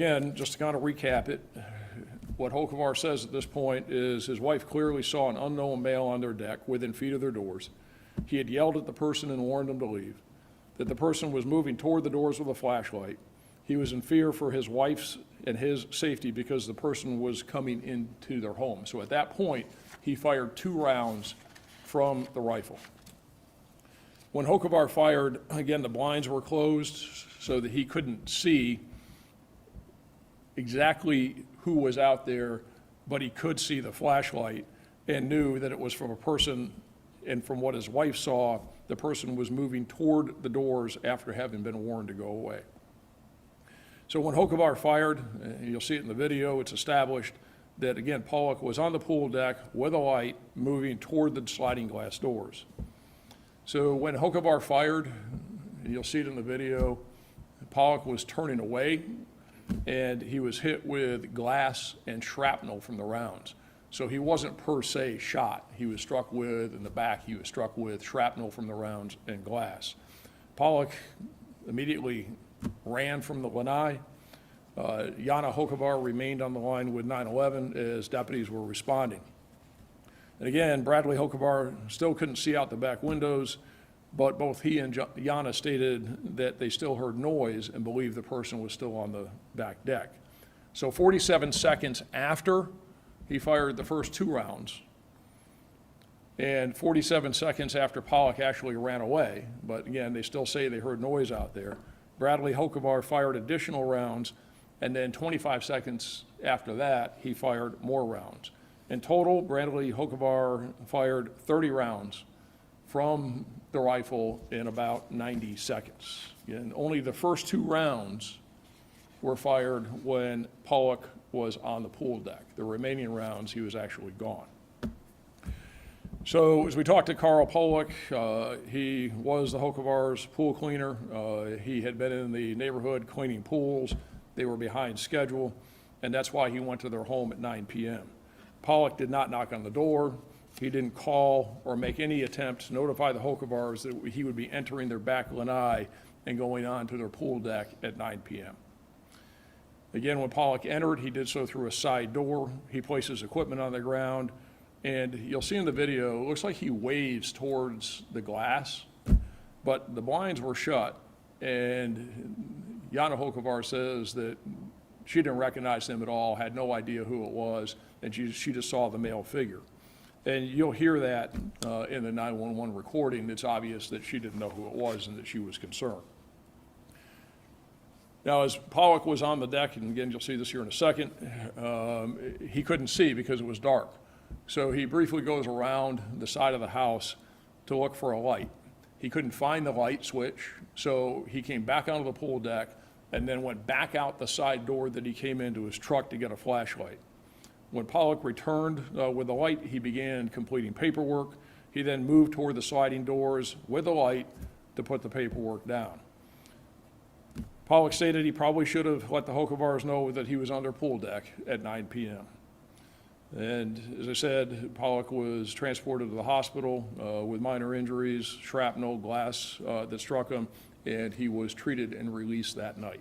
Again, just to kind of recap it, what Hokovar says at this point is his wife clearly saw an unknown male on their deck within feet of their doors. He had yelled at the person and warned them to leave, that the person was moving toward the doors with a flashlight. He was in fear for his wife's and his safety because the person was coming into their home. So at that point, he fired 2 rounds from the rifle. When Hokovar fired, again, the blinds were closed so that he couldn't see exactly who was out there, but he could see the flashlight and knew that it was from a person, and from what his wife saw, the person was moving toward the doors after having been warned to go away. So when Hokovar fired, you'll see it in the video, it's established that, again, Pollock was on the pool deck with a light moving toward the sliding glass doors. So when Hokovar fired, and you'll see it in the video, Pollock was turning away, and he was hit with glass and shrapnel from the rounds. So he wasn't per se shot. He was struck with, in the back, he was struck with shrapnel from the rounds and glass. Pollock immediately ran from the lanai. Yana Hokovar remained on the line with 911 as deputies were responding. And again, Bradley Hokovar still couldn't see out the back windows, but both he and Yana stated that they still heard noise and believed the person was still on the back deck. So 47 seconds after he fired the first 2 rounds, and 47 seconds after Pollock actually ran away, but again, they still say they heard noise out there, Bradley Hokovar fired additional rounds, and then 25 seconds after that, he fired more rounds. In total, Bradley Hokovar fired 30 rounds from the rifle in about 90 seconds. And only the first 2 rounds were fired when Pollock was on the pool deck. The remaining rounds, he was actually gone. So as we talked to Carl Pollock, he was the Hokovar's pool cleaner. He had been in the neighborhood cleaning pools. They were behind schedule, and that's why he went to their home at 9 p.m. Pollock did not knock on the door. He didn't call or make any attempt to notify the Hokovars that he would be entering their back lanai and going on to their pool deck at 9 p.m. Again, when Pollock entered, he did so through a side door. He placed his equipment on the ground, and you'll see in the video, it looks like he waves towards the glass, but the blinds were shut, and Yana Hokovar says that she didn't recognize him at all, had no idea who it was, and she just saw the male figure. And you'll hear that in the 911 recording. It's obvious that she didn't know who it was and that she was concerned. Now, as Pollock was on the deck, and again, you'll see this here in a second, he couldn't see because it was dark. So he briefly goes around the side of the house to look for a light. He couldn't find the light switch, so he came back onto the pool deck and then went back out the side door that he came into his truck to get a flashlight. When Pollock returned with the light, he began completing paperwork. He then moved toward the sliding doors with the light to put the paperwork down. Pollock stated he probably should have let the Hokovars know that he was on their pool deck at 9 p.m. And as I said, Pollock was transported to the hospital with minor injuries, shrapnel, glass that struck him, and he was treated and released that night.